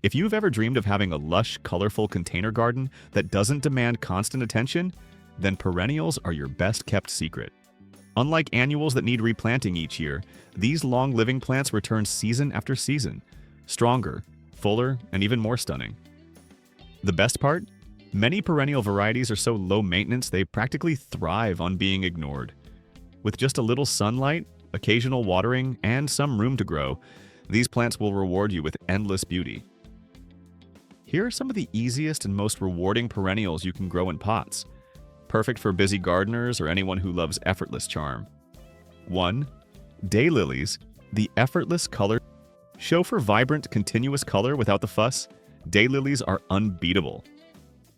If you've ever dreamed of having a lush, colorful container garden that doesn't demand constant attention, then perennials are your best-kept secret. Unlike annuals that need replanting each year, these long-living plants return season after season, stronger, fuller, and even more stunning. The best part? Many perennial varieties are so low maintenance they practically thrive on being ignored. With just a little sunlight, occasional watering, and some room to grow, these plants will reward you with endless beauty. Here are some of the easiest and most rewarding perennials you can grow in pots. Perfect for busy gardeners or anyone who loves effortless charm. 1. Daylilies, the effortless color. Show for vibrant, continuous color without the fuss, daylilies are unbeatable.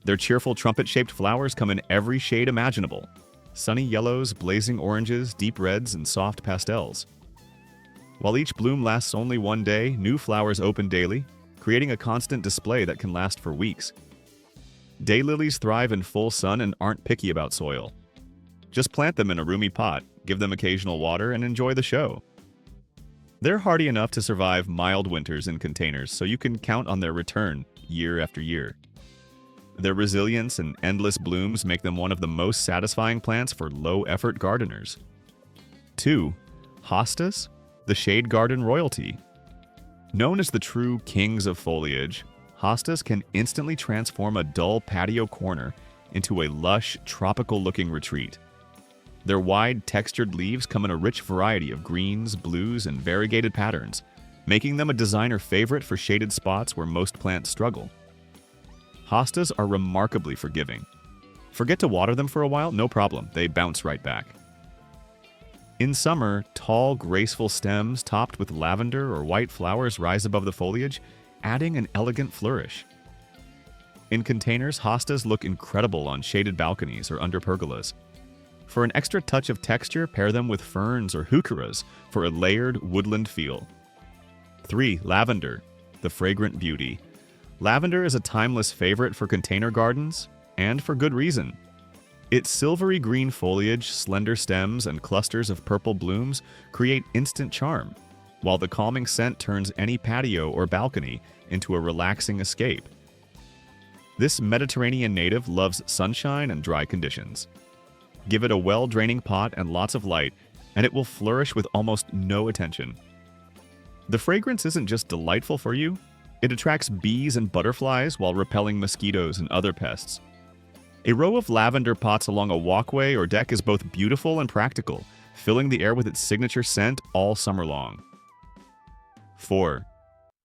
Their cheerful trumpet-shaped flowers come in every shade imaginable. Sunny yellows, blazing oranges, deep reds, and soft pastels. While each bloom lasts only one day, new flowers open daily, creating a constant display that can last for weeks. Daylilies thrive in full sun and aren't picky about soil. Just plant them in a roomy pot, give them occasional water, and enjoy the show. They're hardy enough to survive mild winters in containers, so you can count on their return year after year. Their resilience and endless blooms make them one of the most satisfying plants for low-effort gardeners. 2. Hostas, the shade garden royalty. Known as the true kings of foliage, hostas can instantly transform a dull patio corner into a lush, tropical-looking retreat. Their wide, textured leaves come in a rich variety of greens, blues, and variegated patterns, making them a designer favorite for shaded spots where most plants struggle. Hostas are remarkably forgiving. Forget to water them for a while? No problem, they bounce right back. In summer, tall, graceful stems topped with lavender or white flowers rise above the foliage, adding an elegant flourish. In containers, hostas look incredible on shaded balconies or under pergolas. For an extra touch of texture, pair them with ferns or heucheras for a layered woodland feel. 3. Lavender, the fragrant beauty. Lavender is a timeless favorite for container gardens, and for good reason. Its silvery green foliage, slender stems, and clusters of purple blooms create instant charm, while the calming scent turns any patio or balcony into a relaxing escape. This Mediterranean native loves sunshine and dry conditions. Give it a well-draining pot and lots of light, and it will flourish with almost no attention. The fragrance isn't just delightful for you, it attracts bees and butterflies while repelling mosquitoes and other pests. A row of lavender pots along a walkway or deck is both beautiful and practical, filling the air with its signature scent all summer long. 4.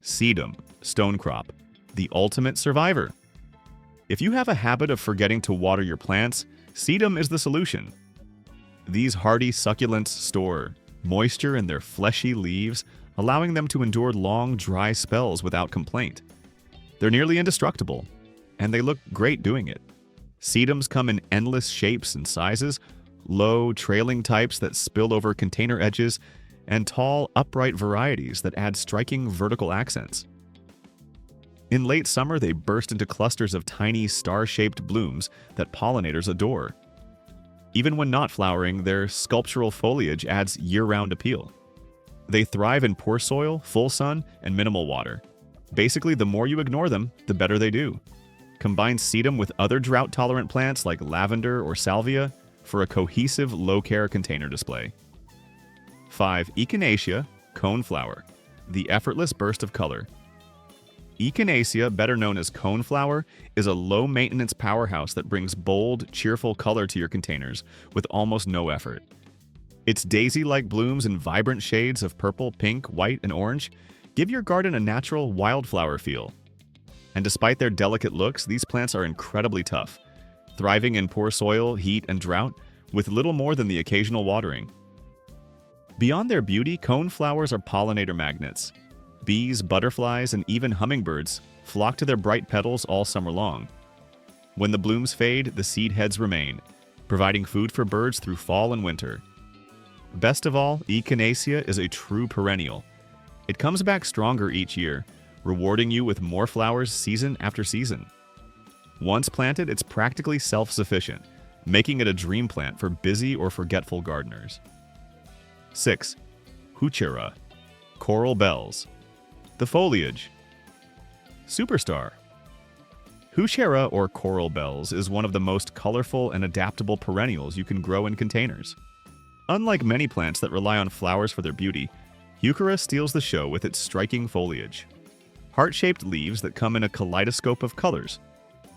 Sedum, stonecrop, the ultimate survivor. If you have a habit of forgetting to water your plants, sedum is the solution. These hardy succulents store moisture in their fleshy leaves, allowing them to endure long, dry spells without complaint. They're nearly indestructible, and they look great doing it. Sedums come in endless shapes and sizes, low, trailing types that spill over container edges, and tall, upright varieties that add striking vertical accents. In late summer, they burst into clusters of tiny, star-shaped blooms that pollinators adore. Even when not flowering, their sculptural foliage adds year-round appeal. They thrive in poor soil, full sun, and minimal water. Basically, the more you ignore them, the better they do. Combine sedum with other drought-tolerant plants like lavender or salvia for a cohesive, low-care container display. 5. Echinacea, coneflower, the effortless burst of color. Echinacea, better known as coneflower, is a low-maintenance powerhouse that brings bold, cheerful color to your containers with almost no effort. Its daisy-like blooms in vibrant shades of purple, pink, white, and orange give your garden a natural wildflower feel. And despite their delicate looks, these plants are incredibly tough, thriving in poor soil, heat, and drought, with little more than the occasional watering. Beyond their beauty, coneflowers are pollinator magnets. Bees, butterflies, and even hummingbirds flock to their bright petals all summer long. When the blooms fade, the seed heads remain, providing food for birds through fall and winter. Best of all, Echinacea is a true perennial. It comes back stronger each year, rewarding you with more flowers season after season. Once planted, it's practically self-sufficient, making it a dream plant for busy or forgetful gardeners. 6. Heuchera, coral bells. The foliage. Superstar. Heuchera or coral bells is one of the most colorful and adaptable perennials you can grow in containers. Unlike many plants that rely on flowers for their beauty, Heuchera steals the show with its striking foliage. Heart-shaped leaves that come in a kaleidoscope of colors: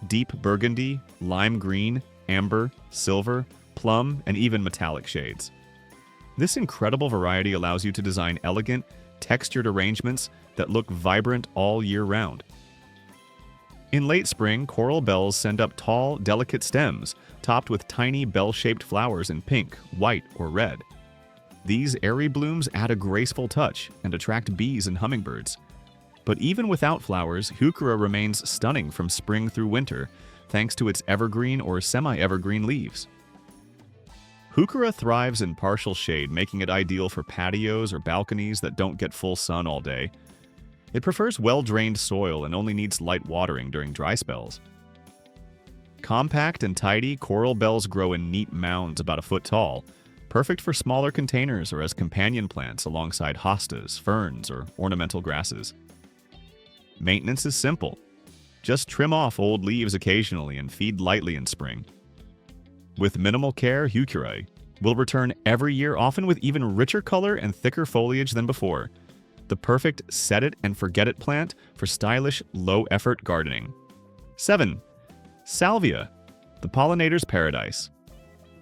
deep burgundy, lime green, amber, silver, plum, and even metallic shades. This incredible variety allows you to design elegant, textured arrangements that look vibrant all year round. In late spring, coral bells send up tall, delicate stems topped with tiny bell-shaped flowers in pink, white, or red. These airy blooms add a graceful touch and attract bees and hummingbirds. But even without flowers, Heuchera remains stunning from spring through winter, thanks to its evergreen or semi-evergreen leaves. Heuchera thrives in partial shade, making it ideal for patios or balconies that don't get full sun all day. It prefers well-drained soil and only needs light watering during dry spells. Compact and tidy, coral bells grow in neat mounds about a foot tall, perfect for smaller containers or as companion plants alongside hostas, ferns, or ornamental grasses. Maintenance is simple. Just trim off old leaves occasionally and feed lightly in spring. With minimal care, Heuchera will return every year, often with even richer color and thicker foliage than before. The perfect set-it-and-forget-it plant for stylish, low-effort gardening. 7. Salvia, the pollinator's paradise.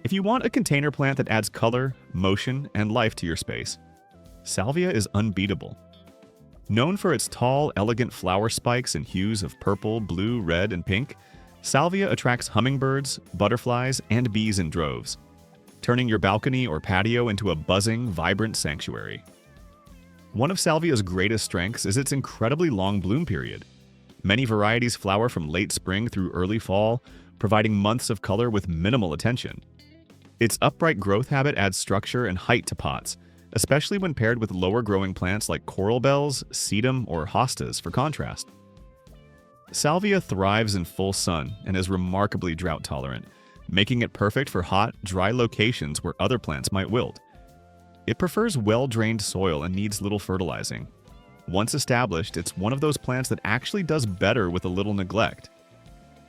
If you want a container plant that adds color, motion, and life to your space, Salvia is unbeatable. Known for its tall, elegant flower spikes in hues of purple, blue, red, and pink, Salvia attracts hummingbirds, butterflies, and bees in droves, turning your balcony or patio into a buzzing, vibrant sanctuary. One of Salvia's greatest strengths is its incredibly long bloom period. Many varieties flower from late spring through early fall, providing months of color with minimal attention. Its upright growth habit adds structure and height to pots, especially when paired with lower-growing plants like coral bells, sedum, or hostas for contrast. Salvia thrives in full sun and is remarkably drought-tolerant, making it perfect for hot, dry locations where other plants might wilt. It prefers well-drained soil and needs little fertilizing. Once established, it's one of those plants that actually does better with a little neglect.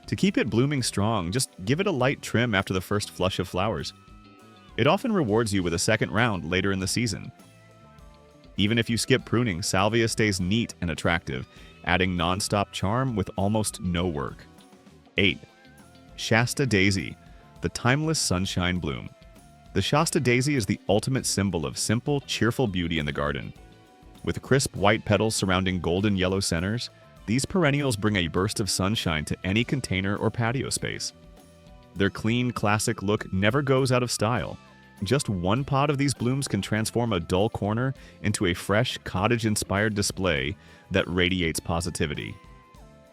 To keep it blooming strong, just give it a light trim after the first flush of flowers. It often rewards you with a second round later in the season. Even if you skip pruning, Salvia stays neat and attractive, adding non-stop charm with almost no work. 8. Shasta Daisy, the timeless sunshine bloom. The Shasta daisy is the ultimate symbol of simple, cheerful beauty in the garden. With crisp white petals surrounding golden yellow centers, these perennials bring a burst of sunshine to any container or patio space. Their clean, classic look never goes out of style. Just one pot of these blooms can transform a dull corner into a fresh, cottage-inspired display that radiates positivity.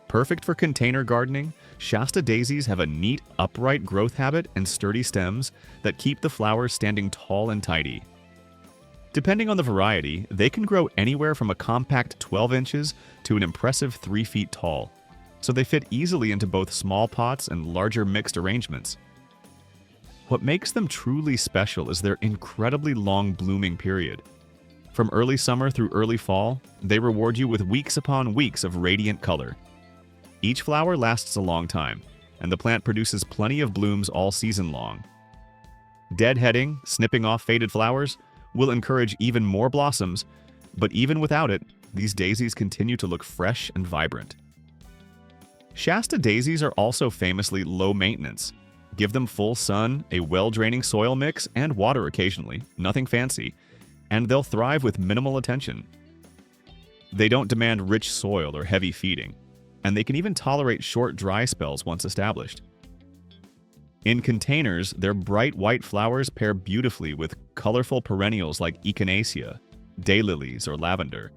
Perfect for container gardening, Shasta daisies have a neat, upright growth habit and sturdy stems that keep the flowers standing tall and tidy. Depending on the variety, they can grow anywhere from a compact 12 inches to an impressive 3 feet tall, so they fit easily into both small pots and larger mixed arrangements. What makes them truly special is their incredibly long blooming period. From early summer through early fall, they reward you with weeks upon weeks of radiant color. Each flower lasts a long time, and the plant produces plenty of blooms all season long. Deadheading, snipping off faded flowers, will encourage even more blossoms, but even without it, these daisies continue to look fresh and vibrant. Shasta daisies are also famously low maintenance. Give them full sun, a well-draining soil mix, and water occasionally, nothing fancy, and they'll thrive with minimal attention. They don't demand rich soil or heavy feeding, and they can even tolerate short dry spells once established. In containers, their bright white flowers pair beautifully with colorful perennials like echinacea, daylilies, or lavender.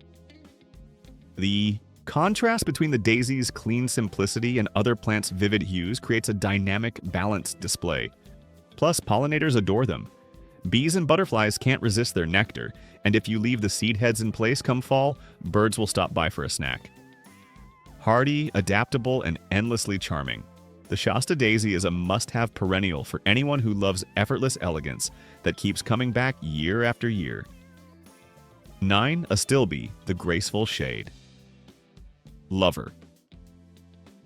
The contrast between the daisy's clean simplicity and other plants' vivid hues creates a dynamic, balanced display. Plus, pollinators adore them. Bees and butterflies can't resist their nectar, and if you leave the seed heads in place come fall, birds will stop by for a snack. Hardy, adaptable, and endlessly charming, the Shasta daisy is a must-have perennial for anyone who loves effortless elegance that keeps coming back year after year. 9. Astilbe, the graceful shade. Lover.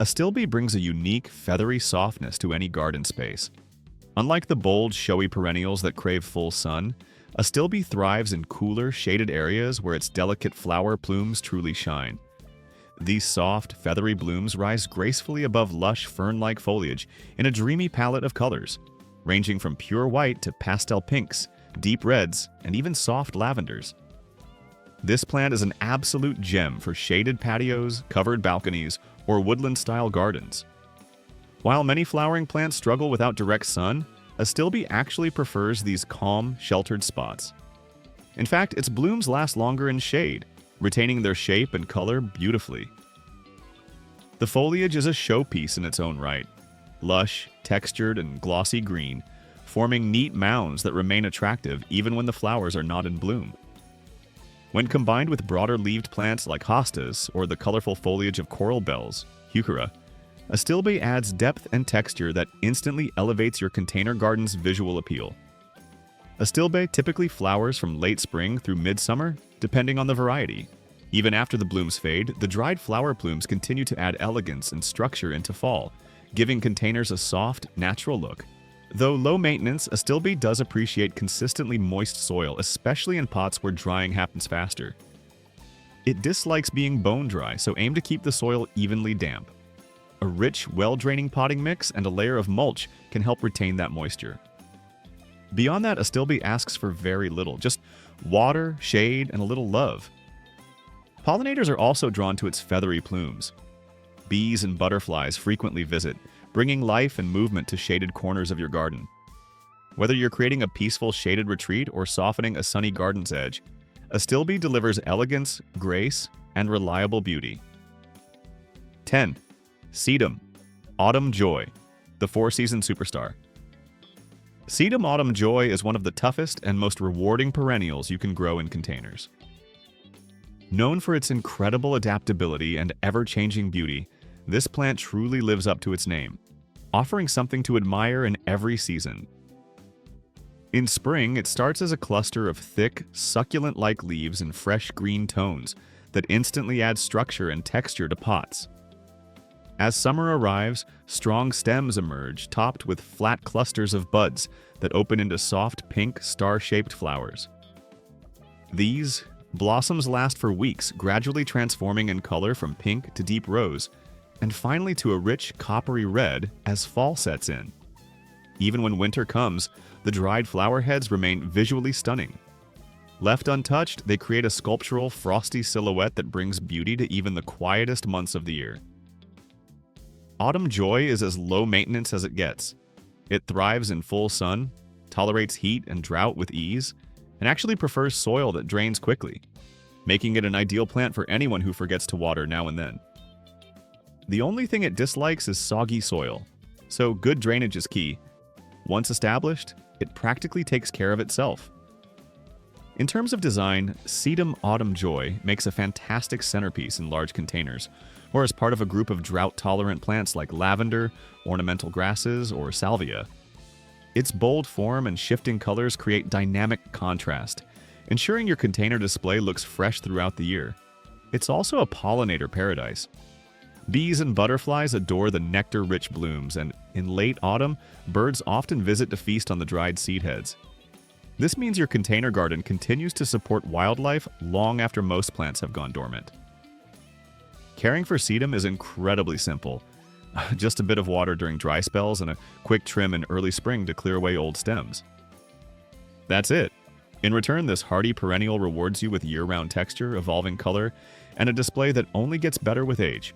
Astilbe brings a unique, feathery softness to any garden space. Unlike the bold, showy perennials that crave full sun, Astilbe thrives in cooler, shaded areas where its delicate flower plumes truly shine. These soft, feathery blooms rise gracefully above lush, fern-like foliage in a dreamy palette of colors, ranging from pure white to pastel pinks, deep reds, and even soft lavenders. This plant is an absolute gem for shaded patios, covered balconies, or woodland-style gardens. While many flowering plants struggle without direct sun, Astilbe actually prefers these calm, sheltered spots. In fact, its blooms last longer in shade, retaining their shape and color beautifully. The foliage is a showpiece in its own right, lush, textured, and glossy green, forming neat mounds that remain attractive even when the flowers are not in bloom. When combined with broader-leaved plants like hostas or the colorful foliage of coral bells, heuchera, Astilbe adds depth and texture that instantly elevates your container garden's visual appeal. Astilbe typically flowers from late spring through midsummer, depending on the variety. Even after the blooms fade, the dried flower plumes continue to add elegance and structure into fall, giving containers a soft, natural look. Though low maintenance, Astilbe does appreciate consistently moist soil, especially in pots where drying happens faster. It dislikes being bone dry, so aim to keep the soil evenly damp. A rich, well-draining potting mix and a layer of mulch can help retain that moisture. Beyond that, Astilbe asks for very little, just water, shade, and a little love. Pollinators are also drawn to its feathery plumes. Bees and butterflies frequently visit, bringing life and movement to shaded corners of your garden. Whether you're creating a peaceful shaded retreat or softening a sunny garden's edge, Astilbe delivers elegance, grace, and reliable beauty. 10. Sedum, Autumn Joy, the four-season superstar. Sedum Autumn Joy is one of the toughest and most rewarding perennials you can grow in containers. Known for its incredible adaptability and ever-changing beauty, this plant truly lives up to its name, offering something to admire in every season. In spring, it starts as a cluster of thick, succulent-like leaves and fresh green tones that instantly add structure and texture to pots. As summer arrives, strong stems emerge, topped with flat clusters of buds that open into soft pink, star-shaped flowers. These blossoms last for weeks, gradually transforming in color from pink to deep rose, and finally to a rich coppery red as fall sets in. Even when winter comes, the dried flower heads remain visually stunning. Left untouched, they create a sculptural, frosty silhouette that brings beauty to even the quietest months of the year. Autumn Joy is as low maintenance as it gets. It thrives in full sun, tolerates heat and drought with ease, and actually prefers soil that drains quickly, making it an ideal plant for anyone who forgets to water now and then. The only thing it dislikes is soggy soil, so good drainage is key. Once established, it practically takes care of itself. In terms of design, Sedum Autumn Joy makes a fantastic centerpiece in large containers, or as part of a group of drought-tolerant plants like lavender, ornamental grasses, or salvia. Its bold form and shifting colors create dynamic contrast, ensuring your container display looks fresh throughout the year. It's also a pollinator paradise. Bees and butterflies adore the nectar-rich blooms, and in late autumn, birds often visit to feast on the dried seed heads. This means your container garden continues to support wildlife long after most plants have gone dormant. Caring for sedum is incredibly simple. Just a bit of water during dry spells and a quick trim in early spring to clear away old stems. That's it. In return, this hardy perennial rewards you with year-round texture, evolving color, and a display that only gets better with age.